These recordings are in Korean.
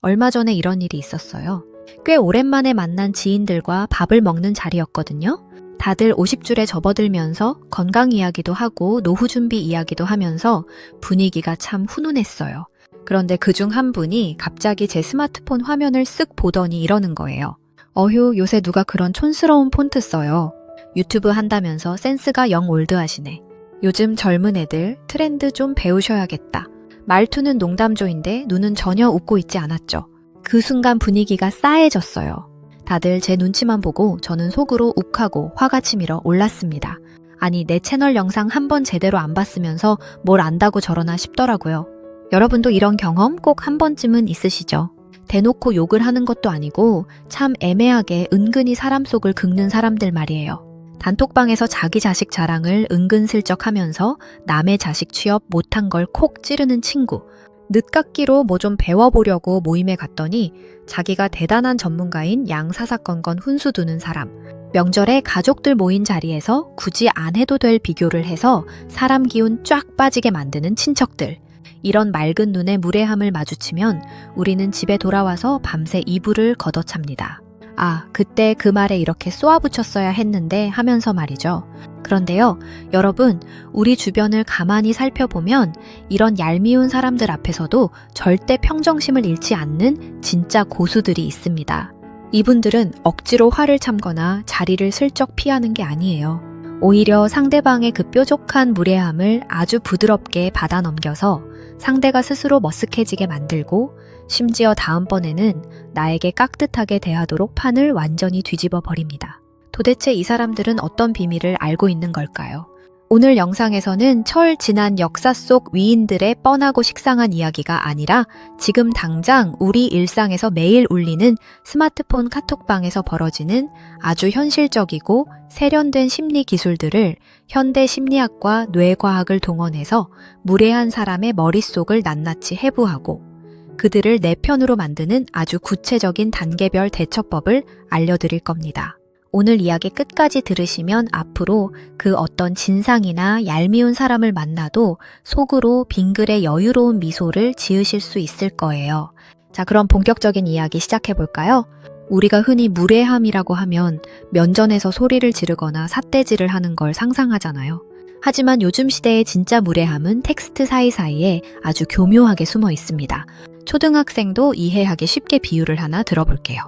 얼마 전에 이런 일이 있었어요. 꽤 오랜만에 만난 지인들과 밥을 먹는 자리였거든요. 다들 50줄에 접어들면서 건강 이야기도 하고 노후 준비 이야기도 하면서 분위기가 참 훈훈했어요. 그런데 그중 한 분이 갑자기 제 스마트폰 화면을 쓱 보더니 이러는 거예요. 어휴, 요새 누가 그런 촌스러운 폰트 써요. 유튜브 한다면서 센스가 영 올드하시네. 요즘 젊은 애들 트렌드 좀 배우셔야겠다. 말투는 농담조인데 눈은 전혀 웃고 있지 않았죠. 그 순간 분위기가 싸해졌어요. 다들 제 눈치만 보고 저는 속으로 욱하고 화가 치밀어 올랐습니다. 아니, 내 채널 영상 한 번 제대로 안 봤으면서 뭘 안다고 저러나 싶더라고요. 여러분도 이런 경험 꼭 한 번쯤은 있으시죠? 대놓고 욕을 하는 것도 아니고 참 애매하게 은근히 사람 속을 긁는 사람들 말이에요. 단톡방에서 자기 자식 자랑을 은근슬쩍 하면서 남의 자식 취업 못한 걸 콕 찌르는 친구. 늦깎이로 뭐 좀 배워보려고 모임에 갔더니 자기가 대단한 전문가인 양사사건건 훈수 두는 사람. 명절에 가족들 모인 자리에서 굳이 안 해도 될 비교를 해서 사람 기운 쫙 빠지게 만드는 친척들. 이런 맑은 눈에 무례함을 마주치면 우리는 집에 돌아와서 밤새 이불을 걷어찹니다. 아, 그때 그 말에 이렇게 쏘아붙였어야 했는데 하면서 말이죠. 그런데요, 여러분, 우리 주변을 가만히 살펴보면 이런 얄미운 사람들 앞에서도 절대 평정심을 잃지 않는 진짜 고수들이 있습니다. 이분들은 억지로 화를 참거나 자리를 슬쩍 피하는 게 아니에요. 오히려 상대방의 그 뾰족한 무례함을 아주 부드럽게 받아 넘겨서 상대가 스스로 머쓱해지게 만들고 심지어 다음번에는 나에게 깍듯하게 대하도록 판을 완전히 뒤집어 버립니다. 도대체 이 사람들은 어떤 비밀을 알고 있는 걸까요? 오늘 영상에서는 철 지난 역사 속 위인들의 뻔하고 식상한 이야기가 아니라 지금 당장 우리 일상에서 매일 울리는 스마트폰 카톡방에서 벌어지는 아주 현실적이고 세련된 심리 기술들을 현대 심리학과 뇌과학을 동원해서 무례한 사람의 머릿속을 낱낱이 해부하고 그들을 내 편으로 만드는 아주 구체적인 단계별 대처법을 알려드릴 겁니다. 오늘 이야기 끝까지 들으시면 앞으로 그 어떤 진상이나 얄미운 사람을 만나도 속으로 빙글의 여유로운 미소를 지으실 수 있을 거예요. 자, 그럼 본격적인 이야기 시작해볼까요? 우리가 흔히 무례함이라고 하면 면전에서 소리를 지르거나 삿대질을 하는 걸 상상하잖아요. 하지만 요즘 시대의 진짜 무례함은 텍스트 사이사이에 아주 교묘하게 숨어 있습니다. 초등학생도 이해하기 쉽게 비유를 하나 들어볼게요.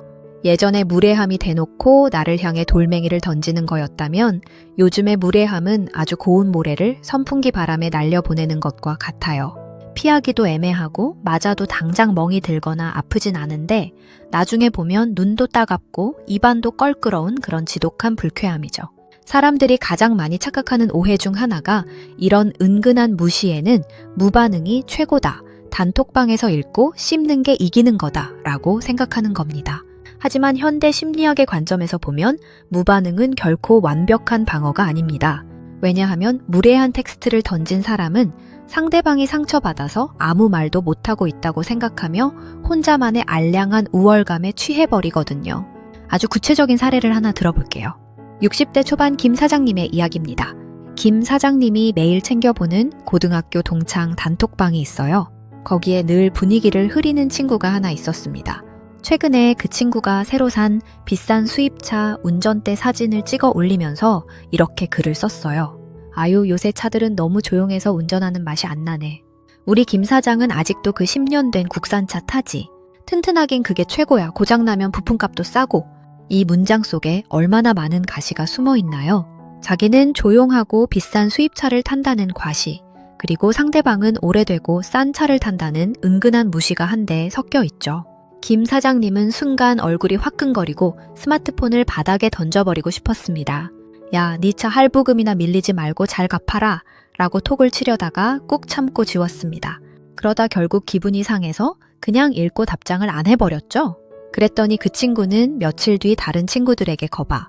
예전에 무례함이 대놓고 나를 향해 돌멩이를 던지는 거였다면 요즘의 무례함은 아주 고운 모래를 선풍기 바람에 날려보내는 것과 같아요. 피하기도 애매하고 맞아도 당장 멍이 들거나 아프진 않은데 나중에 보면 눈도 따갑고 입안도 껄끄러운 그런 지독한 불쾌함이죠. 사람들이 가장 많이 착각하는 오해 중 하나가 이런 은근한 무시에는 무반응이 최고다. 단톡방에서 읽고 씹는 게 이기는 거다 라고 생각하는 겁니다. 하지만 현대 심리학의 관점에서 보면 무반응은 결코 완벽한 방어가 아닙니다. 왜냐하면 무례한 텍스트를 던진 사람은 상대방이 상처받아서 아무 말도 못하고 있다고 생각하며 혼자만의 알량한 우월감에 취해버리거든요. 아주 구체적인 사례를 하나 들어볼게요. 60대 초반 김 사장님의 이야기입니다. 김 사장님이 매일 챙겨보는 고등학교 동창 단톡방이 있어요. 거기에 늘 분위기를 흐리는 친구가 하나 있었습니다. 최근에 그 친구가 새로 산 비싼 수입차 운전대 사진을 찍어 올리면서 이렇게 글을 썼어요. 아유, 요새 차들은 너무 조용해서 운전하는 맛이 안 나네. 우리 김 사장은 아직도 그 10년 된 국산차 타지. 튼튼하긴 그게 최고야. 고장나면 부품값도 싸고. 이 문장 속에 얼마나 많은 가시가 숨어 있나요? 자기는 조용하고 비싼 수입차를 탄다는 과시, 그리고 상대방은 오래되고 싼 차를 탄다는 은근한 무시가 한데 섞여 있죠. 김 사장님은 순간 얼굴이 화끈거리고 스마트폰을 바닥에 던져버리고 싶었습니다. 야, 니 차 할부금이나 밀리지 말고 잘 갚아라 라고 톡을 치려다가 꾹 참고 지웠습니다. 그러다 결국 기분이 상해서 그냥 읽고 답장을 안 해버렸죠. 그랬더니 그 친구는 며칠 뒤 다른 친구들에게 거봐.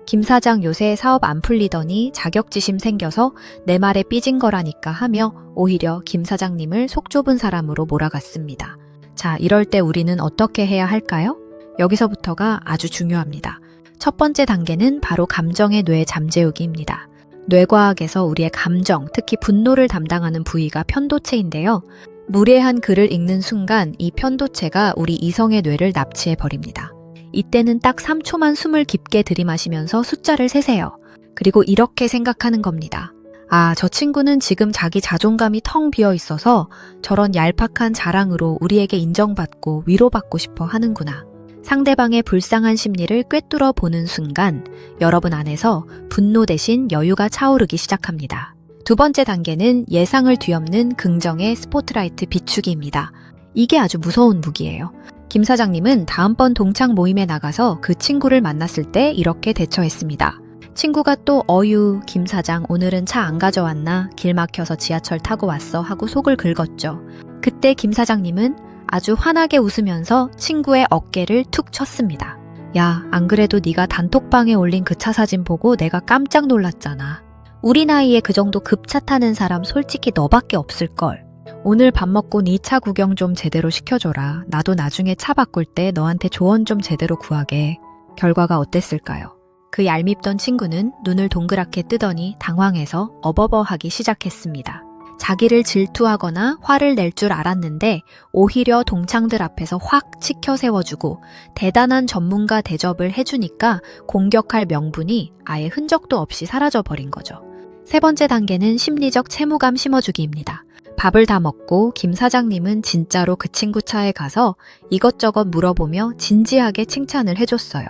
김 사장 요새 사업 안 풀리더니 자격지심 생겨서 내 말에 삐진 거라니까 하며 오히려 김 사장님을 속 좁은 사람으로 몰아갔습니다. 자, 이럴 때 우리는 어떻게 해야 할까요? 여기서부터가 아주 중요합니다. 첫 번째 단계는 바로 감정의 뇌 잠재우기입니다. 뇌과학에서 우리의 감정, 특히 분노를 담당하는 부위가 편도체인데요. 무례한 글을 읽는 순간 이 편도체가 우리 이성의 뇌를 납치해 버립니다. 이때는 딱 3초만 숨을 깊게 들이마시면서 숫자를 세세요. 그리고 이렇게 생각하는 겁니다. 아, 저 친구는 지금 자기 자존감이 텅 비어 있어서 저런 얄팍한 자랑으로 우리에게 인정받고 위로받고 싶어 하는구나. 상대방의 불쌍한 심리를 꿰뚫어 보는 순간 여러분 안에서 분노 대신 여유가 차오르기 시작합니다. 두 번째 단계는 예상을 뒤엎는 긍정의 스포트라이트 비추기입니다. 이게 아주 무서운 무기예요. 김 사장님은 다음번 동창 모임에 나가서 그 친구를 만났을 때 이렇게 대처했습니다. 친구가 또 어유, 김 사장 오늘은 차 안 가져왔나? 길 막혀서 지하철 타고 왔어 하고 속을 긁었죠. 그때 김 사장님은 아주 환하게 웃으면서 친구의 어깨를 툭 쳤습니다. 야, 안 그래도 네가 단톡방에 올린 그 차 사진 보고 내가 깜짝 놀랐잖아. 우리 나이에 그 정도 급차 타는 사람 솔직히 너밖에 없을걸. 오늘 밥 먹고 네 차 구경 좀 제대로 시켜줘라. 나도 나중에 차 바꿀 때 너한테 조언 좀 제대로 구하게. 결과가 어땠을까요? 그 얄밉던 친구는 눈을 동그랗게 뜨더니 당황해서 어버버하기 시작했습니다. 자기를 질투하거나 화를 낼 줄 알았는데 오히려 동창들 앞에서 확 치켜 세워주고 대단한 전문가 대접을 해주니까 공격할 명분이 아예 흔적도 없이 사라져버린 거죠. 세 번째 단계는 심리적 채무감 심어주기입니다. 밥을 다 먹고 김 사장님은 진짜로 그 친구 차에 가서 이것저것 물어보며 진지하게 칭찬을 해줬어요.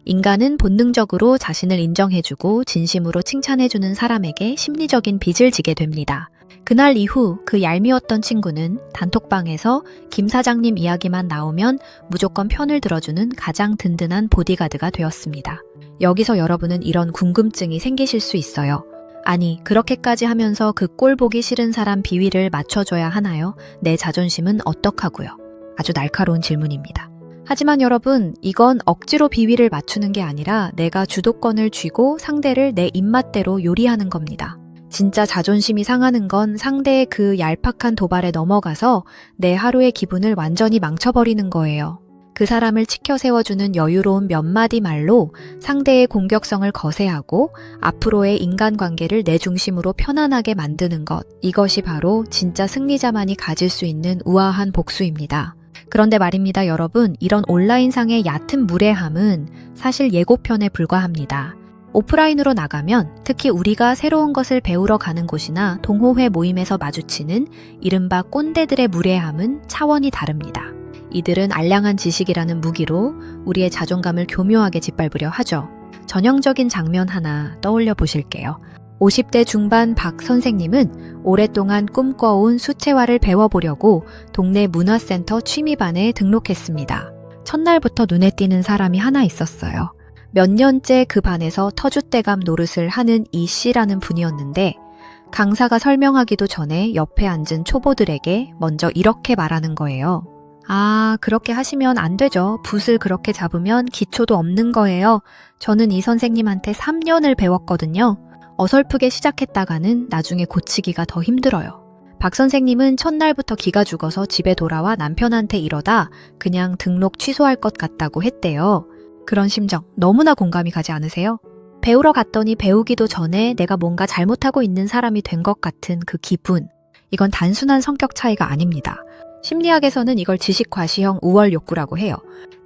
인간은 본능적으로 자신을 인정해주고 진심으로 칭찬해주는 사람에게 심리적인 빚을 지게 됩니다. 그날 이후 그 얄미웠던 친구는 단톡방에서 김 사장님 이야기만 나오면 무조건 편을 들어주는 가장 든든한 보디가드가 되었습니다. 여기서 여러분은 이런 궁금증이 생기실 수 있어요. 아니, 그렇게까지 하면서 그 꼴 보기 싫은 사람 비위를 맞춰줘야 하나요? 내 자존심은 어떡하고요? 아주 날카로운 질문입니다. 하지만 여러분, 이건 억지로 비위를 맞추는 게 아니라 내가 주도권을 쥐고 상대를 내 입맛대로 요리하는 겁니다. 진짜 자존심이 상하는 건 상대의 그 얄팍한 도발에 넘어가서 내 하루의 기분을 완전히 망쳐버리는 거예요. 그 사람을 치켜 세워주는 여유로운 몇 마디 말로 상대의 공격성을 거세하고 앞으로의 인간관계를 내 중심으로 편안하게 만드는 것. 이것이 바로 진짜 승리자만이 가질 수 있는 우아한 복수입니다. 그런데 말입니다, 여러분. 이런 온라인상의 얕은 무례함은 사실 예고편에 불과합니다. 오프라인으로 나가면 특히 우리가 새로운 것을 배우러 가는 곳이나 동호회 모임에서 마주치는 이른바 꼰대들의 무례함은 차원이 다릅니다. 이들은 알량한 지식이라는 무기로 우리의 자존감을 교묘하게 짓밟으려 하죠. 전형적인 장면 하나 떠올려 보실게요. 50대 중반 박 선생님은 오랫동안 꿈꿔온 수채화를 배워보려고 동네 문화센터 취미반에 등록했습니다. 첫날부터 눈에 띄는 사람이 하나 있었어요. 몇 년째 그 반에서 터줏대감 노릇을 하는 이 씨라는 분이었는데 강사가 설명하기도 전에 옆에 앉은 초보들에게 먼저 이렇게 말하는 거예요. 아, 그렇게 하시면 안 되죠. 붓을 그렇게 잡으면 기초도 없는 거예요. 저는 이 선생님한테 3년을 배웠거든요. 어설프게 시작했다가는 나중에 고치기가 더 힘들어요. 박 선생님은 첫날부터 기가 죽어서 집에 돌아와 남편한테 이러다 그냥 등록 취소할 것 같다고 했대요. 그런 심정 너무나 공감이 가지 않으세요? 배우러 갔더니 배우기도 전에 내가 뭔가 잘못하고 있는 사람이 된 것 같은 그 기분. 이건 단순한 성격 차이가 아닙니다. 심리학에서는 이걸 지식과시형 우월 욕구라고 해요.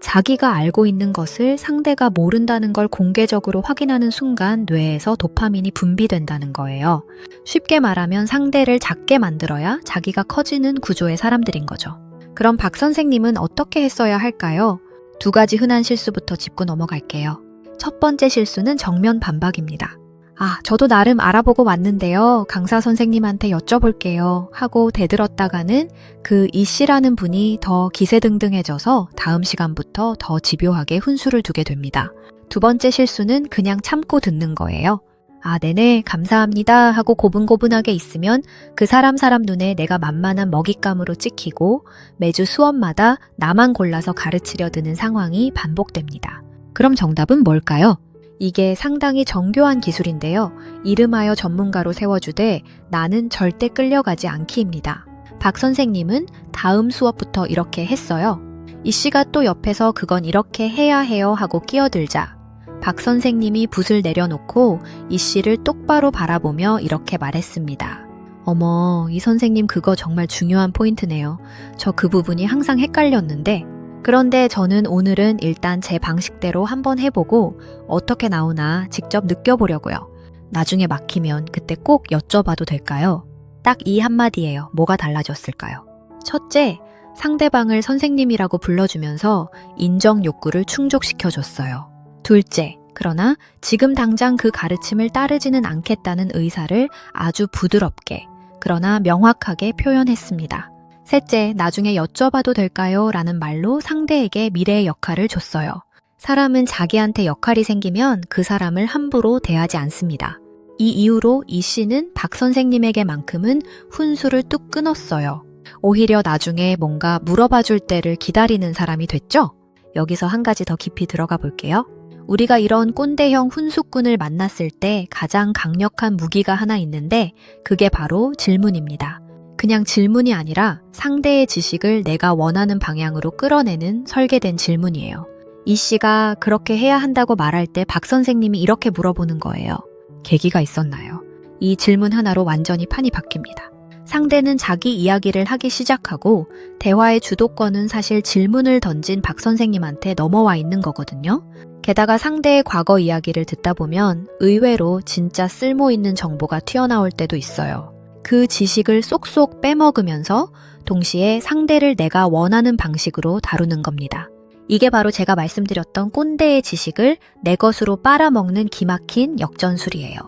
자기가 알고 있는 것을 상대가 모른다는 걸 공개적으로 확인하는 순간 뇌에서 도파민이 분비된다는 거예요. 쉽게 말하면 상대를 작게 만들어야 자기가 커지는 구조의 사람들인 거죠. 그럼 박 선생님은 어떻게 했어야 할까요? 두 가지 흔한 실수부터 짚고 넘어갈게요. 첫 번째 실수는 정면 반박입니다. 아, 저도 나름 알아보고 왔는데요. 강사 선생님한테 여쭤볼게요. 하고 대들었다가는 그 이 씨라는 분이 더 기세등등해져서 다음 시간부터 더 집요하게 훈수를 두게 됩니다. 두 번째 실수는 그냥 참고 듣는 거예요. 아, 네네, 감사합니다 하고 고분고분하게 있으면 그 사람 눈에 내가 만만한 먹잇감으로 찍히고 매주 수업마다 나만 골라서 가르치려 드는 상황이 반복됩니다. 그럼 정답은 뭘까요? 이게 상당히 정교한 기술인데요. 이름하여 전문가로 세워주되 나는 절대 끌려가지 않기입니다. 박 선생님은 다음 수업부터 이렇게 했어요. 이 씨가 또 옆에서 그건 이렇게 해야 해요 하고 끼어들자 박 선생님이 붓을 내려놓고 이 씨를 똑바로 바라보며 이렇게 말했습니다. 어머, 이 선생님 그거 정말 중요한 포인트네요. 저 그 부분이 항상 헷갈렸는데, 그런데 저는 오늘은 일단 제 방식대로 한번 해보고 어떻게 나오나 직접 느껴보려고요. 나중에 막히면 그때 꼭 여쭤봐도 될까요? 딱 이 한마디예요. 뭐가 달라졌을까요? 첫째, 상대방을 선생님이라고 불러주면서 인정 욕구를 충족시켜줬어요. 둘째, 그러나 지금 당장 그 가르침을 따르지는 않겠다는 의사를 아주 부드럽게, 그러나 명확하게 표현했습니다. 셋째, 나중에 여쭤봐도 될까요? 라는 말로 상대에게 미래의 역할을 줬어요. 사람은 자기한테 역할이 생기면 그 사람을 함부로 대하지 않습니다. 이 이후로 이 씨는 박 선생님에게만큼은 훈수를 뚝 끊었어요. 오히려 나중에 뭔가 물어봐 줄 때를 기다리는 사람이 됐죠? 여기서 한 가지 더 깊이 들어가 볼게요. 우리가 이런 꼰대형 훈수꾼을 만났을 때 가장 강력한 무기가 하나 있는데 그게 바로 질문입니다. 그냥 질문이 아니라 상대의 지식을 내가 원하는 방향으로 끌어내는 설계된 질문이에요. 이 씨가 그렇게 해야 한다고 말할 때 박 선생님이 이렇게 물어보는 거예요. 계기가 있었나요? 이 질문 하나로 완전히 판이 바뀝니다. 상대는 자기 이야기를 하기 시작하고 대화의 주도권은 사실 질문을 던진 박 선생님한테 넘어와 있는 거거든요. 게다가 상대의 과거 이야기를 듣다 보면 의외로 진짜 쓸모 있는 정보가 튀어나올 때도 있어요. 그 지식을 쏙쏙 빼먹으면서 동시에 상대를 내가 원하는 방식으로 다루는 겁니다. 이게 바로 제가 말씀드렸던 꼰대의 지식을 내 것으로 빨아먹는 기막힌 역전술이에요.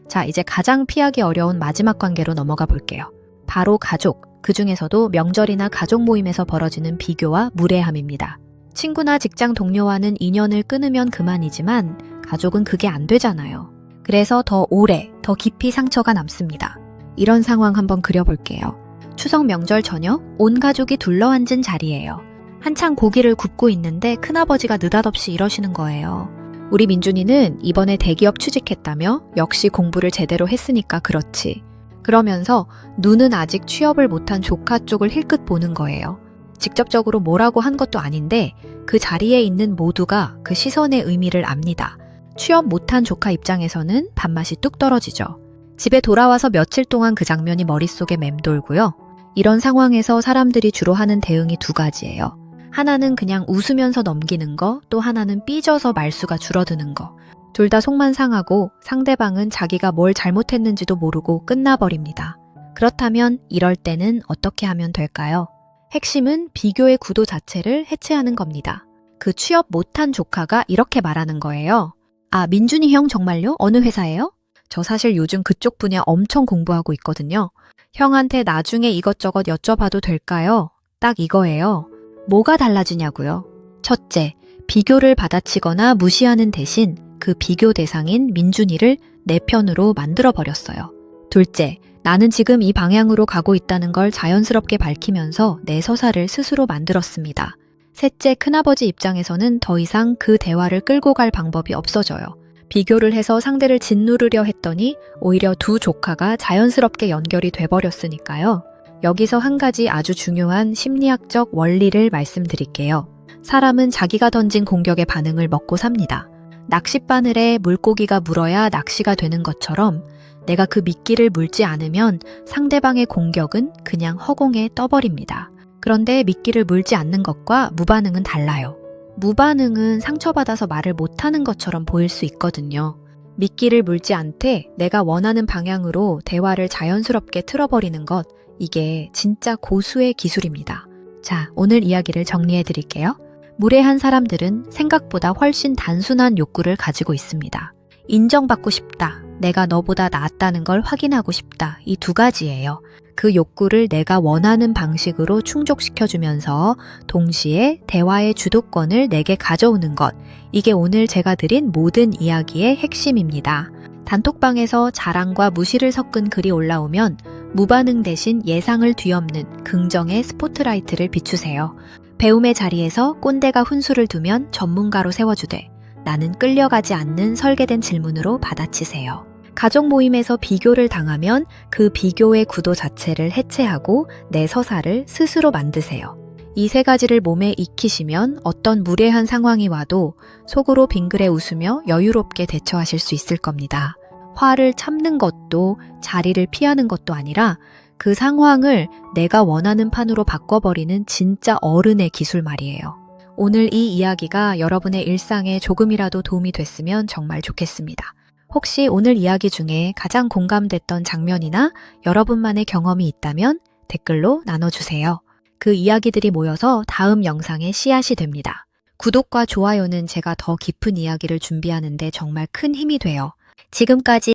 자, 이제 가장 피하기 어려운 마지막 관계로 넘어가 볼게요. 바로 가족, 그 중에서도 명절이나 가족 모임에서 벌어지는 비교와 무례함입니다. 친구나 직장 동료와는 인연을 끊으면 그만이지만 가족은 그게 안 되잖아요. 그래서 더 오래, 더 깊이 상처가 남습니다. 이런 상황 한번 그려볼게요. 추석 명절 저녁, 온 가족이 둘러앉은 자리예요. 한창 고기를 굽고 있는데 큰아버지가 느닷없이 이러시는 거예요. 우리 민준이는 이번에 대기업 취직했다며 역시 공부를 제대로 했으니까 그렇지. 그러면서 눈은 아직 취업을 못한 조카 쪽을 힐끗 보는 거예요. 직접적으로 뭐라고 한 것도 아닌데 그 자리에 있는 모두가 그 시선의 의미를 압니다. 취업 못한 조카 입장에서는 밥맛이 뚝 떨어지죠. 집에 돌아와서 며칠 동안 그 장면이 머릿속에 맴돌고요. 이런 상황에서 사람들이 주로 하는 대응이 두 가지예요. 하나는 그냥 웃으면서 넘기는 거, 또 하나는 삐져서 말수가 줄어드는 거. 둘 다 속만 상하고 상대방은 자기가 뭘 잘못했는지도 모르고 끝나버립니다. 그렇다면 이럴 때는 어떻게 하면 될까요? 핵심은 비교의 구도 자체를 해체하는 겁니다. 그 취업 못한 조카가 이렇게 말하는 거예요. 아, 민준이 형 정말요? 어느 회사예요? 저 사실 요즘 그쪽 분야 엄청 공부하고 있거든요. 형한테 나중에 이것저것 여쭤봐도 될까요? 딱 이거예요. 뭐가 달라지냐고요? 첫째, 비교를 받아치거나 무시하는 대신 그 비교 대상인 민준이를 내 편으로 만들어버렸어요. 둘째, 나는 지금 이 방향으로 가고 있다는 걸 자연스럽게 밝히면서 내 서사를 스스로 만들었습니다. 셋째, 큰아버지 입장에서는 더 이상 그 대화를 끌고 갈 방법이 없어져요. 비교를 해서 상대를 짓누르려 했더니 오히려 두 조카가 자연스럽게 연결이 돼버렸으니까요. 여기서 한 가지 아주 중요한 심리학적 원리를 말씀드릴게요. 사람은 자기가 던진 공격의 반응을 먹고 삽니다. 낚싯바늘에 물고기가 물어야 낚시가 되는 것처럼 내가 그 미끼를 물지 않으면 상대방의 공격은 그냥 허공에 떠버립니다. 그런데 미끼를 물지 않는 것과 무반응은 달라요. 무반응은 상처받아서 말을 못하는 것처럼 보일 수 있거든요. 미끼를 물지 않되 내가 원하는 방향으로 대화를 자연스럽게 틀어버리는 것, 이게 진짜 고수의 기술입니다. 자, 오늘 이야기를 정리해 드릴게요. 무례한 사람들은 생각보다 훨씬 단순한 욕구를 가지고 있습니다. 인정받고 싶다, 내가 너보다 낫다는 걸 확인하고 싶다, 이 두 가지예요. 그 욕구를 내가 원하는 방식으로 충족시켜주면서 동시에 대화의 주도권을 내게 가져오는 것, 이게 오늘 제가 드린 모든 이야기의 핵심입니다. 단톡방에서 자랑과 무시를 섞은 글이 올라오면 무반응 대신 예상을 뒤엎는 긍정의 스포트라이트를 비추세요. 배움의 자리에서 꼰대가 훈수를 두면 전문가로 세워주되 나는 끌려가지 않는 설계된 질문으로 받아치세요. 가족 모임에서 비교를 당하면 그 비교의 구도 자체를 해체하고 내 서사를 스스로 만드세요. 이 세 가지를 몸에 익히시면 어떤 무례한 상황이 와도 속으로 빙그레 웃으며 여유롭게 대처하실 수 있을 겁니다. 화를 참는 것도 자리를 피하는 것도 아니라 그 상황을 내가 원하는 판으로 바꿔버리는 진짜 어른의 기술 말이에요. 오늘 이 이야기가 여러분의 일상에 조금이라도 도움이 됐으면 정말 좋겠습니다. 혹시 오늘 이야기 중에 가장 공감됐던 장면이나 여러분만의 경험이 있다면 댓글로 나눠주세요. 그 이야기들이 모여서 다음 영상의 씨앗이 됩니다. 구독과 좋아요는 제가 더 깊은 이야기를 준비하는데 정말 큰 힘이 돼요. 지금까지